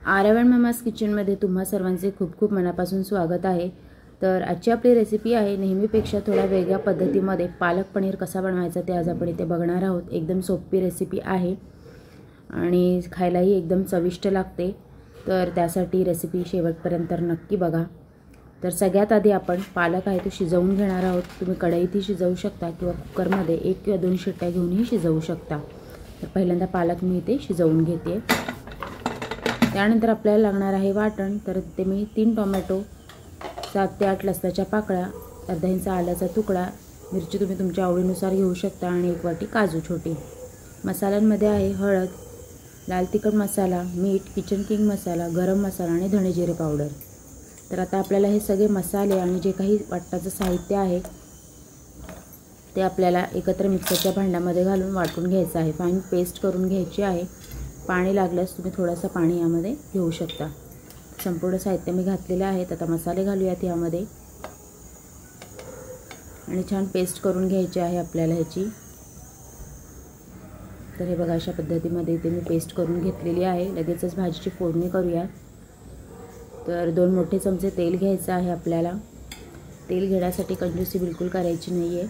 Aryavan mama's किचनमध्ये तुम्हा सर्वांचे खूप खूप मनापासून स्वागत आहे। तर आजची आपली रेसिपी आहे नेहमीपेक्षा थोडा वेगळ्या पद्धतीमध्ये पालक पनीर कसा बनवायचा ते आज आपण इथे बघणार आहोत। एकदम सोपी रेसिपी आहे आणि खायलाही एकदम चविष्ट लागते। तर त्यासाठी रेसिपी शेवटपर्यंत नक्की बघा। तर सगळ्यात आधी आपण पालक आहे तो शिजवून घेणार आहोत। तुम्ही कढईतही शिजवू शकता किंवा कुकरमध्ये 1 किंवा 2 शिट्ट्या घेऊनही शिजवू शकता। तर पहिल्यांदा पालक मी इथे शिजवून घेते। त्यानंतर आपल्याला लागणार आहे वाटण। तर ते मी 3 टोमॅटो, 7 ते 8 लसणाच्या पाकळ्या, अर्धा इंच आल्याचा तुकडा, मिरची तुम्ही तुमच्या आवडीनुसार घेऊ शकता आणि 1 वाटी काजू छोटी। मसाल्यांमध्ये आहे हळद, लाल तिखट मसाला, मीठ, किचन किंग मसाला, गरम मसाला आणि धणे जिरे पावडर। तर आता आपल्याला हे सगळे मसाले आणि जे काही वाटणाचं साहित्य आहे ते आपल्याला एकत्र मिक्सरच्या भांड्यामध्ये घालून वाटून घ्यायचं आहे। फाईन पेस्ट करून घ्यायची आहे। पाणी लागल्यास तुम्ही थोडंसं पाणी यामध्ये घेऊ शकता। संपूर्ण साहित्य मी घातलेले आहेत। आता मसाले घालूयात यामध्ये आणि छान पेस्ट करून घ्यायची आहे आपल्याला ह्याची। तर हे बघा अशा पद्धतीमध्ये इथे मी पेस्ट करून घेतलेली आहे। लगेचच भाजीची फोडणी करूया। तर 2 मोठे चमचे तेल घ्यायचं आहे आपल्याला। तेल घेण्यासाठी कंजूसी बिलकुल करायची नाही आहे।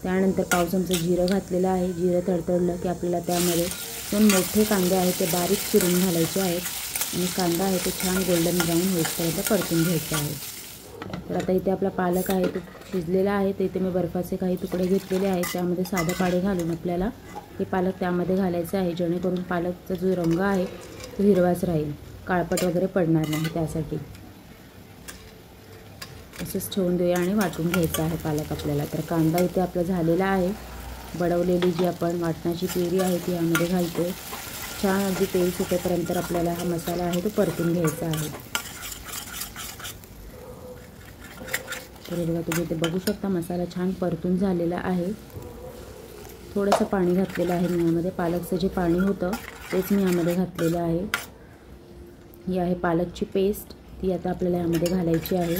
त्यानंतर पाव चमचा जिरं घातलेलं आहे। जिरं तडतडलं की आपल्याला त्यामध्ये 2 मोठे कांदे आहेत ते बारीक चिरून घालायचे आहेत आणि कांदा आहे तो छान गोल्डन ब्राऊन होईपर्यंत परतून घ्यायचा आहे। तर आता इथे आपला पालक आहे तो शिजलेला आहे। तर इथे मी बर्फाचे काही तुकडे घेतलेले आहेत, त्यामध्ये साधं पाणी घालून आपल्याला हे पालक त्यामध्ये घालायचं आहे, जेणेकरून पालकचा जो रंग आहे तो हिरवाच राहील, काळपट वगैरे पडणार नाही। त्यासाठी असंच ठेवून देऊया आणि वाटून घ्यायचा आहे पालक आपल्याला। तर कांदा इथे आपला झालेला आहे। बडवलेली जी आपण वाटणाची प्युरी आहे ती यामध्ये घालतो। छान अगदी तेल सुटेपर्यंत आपल्याला हा मसाला आहे तो परतून घ्यायचा आहे। तर बघा तुम्ही इथे बघू शकता मसाला छान परतून झालेला आहे। थोडंसं पाणी घातलेलं आहे मी यामध्ये। पालकचं जे पाणी होतं तेच मी यामध्ये घातलेलं आहे। ही आहे पालकची पेस्ट, ती आता आपल्याला यामध्ये घालायची आहे।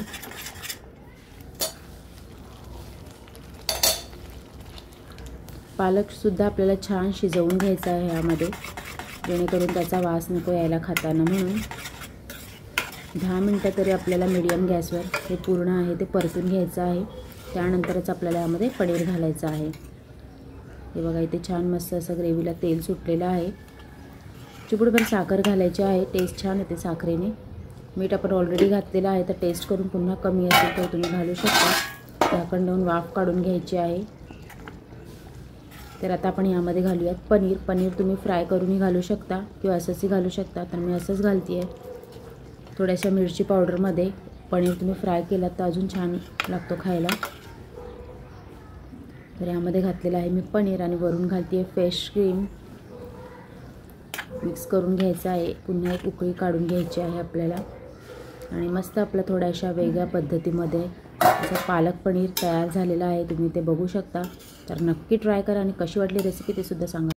पालकसुद्धा आपल्याला छान शिजवून घ्यायचा आहे यामध्ये, जेणेकरून त्याचा वास नको यायला खाताना, म्हणून 10 मिनटं तरी आपल्याला मीडियम गॅसवर हे पूर्ण आहे ते परतून घ्यायचं आहे। त्यानंतरच आपल्याला यामध्ये पनीर घालायचं आहे। हे बघा इथे छान मस्त असं ग्रेव्हीला तेल सुटलेलं आहे। चिमूटभर साखर घालायची आहे, टेस्ट छान येते साखरेने। मीठ आपण ऑलरेडी घातलेलं आहे, तर टेस्ट करून पुन्हा कमी असेल तर तुम्ही घालू शकता। झाकण लावून वाफ काढून घ्यायची आहे। तर आता आपण यामध्ये घालूयात पनीर। पनीर तुम्ही फ्राय करूनही घालू शकता किंवा असंही घालू शकता। तर मी असंच घालते आहे। थोड्याशा मिरची पावडरमध्ये पनीर तुम्ही फ्राय केलात तर अजून छान लागतो खायला। तर यामध्ये घातलेलं आहे मी पनीर आणि वरून घालते आहे फ्रेश क्रीम। मिक्स करून घ्यायचं आहे। पुन्हा एक उकळी काढून घ्यायची आहे आपल्याला आणि मस्त आपला थोड्याशा वेगळ्या पद्धतीमध्ये असं पालक पनीर तयार झालेला आहे। तुम्ही ते बघू शकता। तर नक्की ट्राय करा आणि कशी वाटली रेसिपी ते सुद्धा सांगा।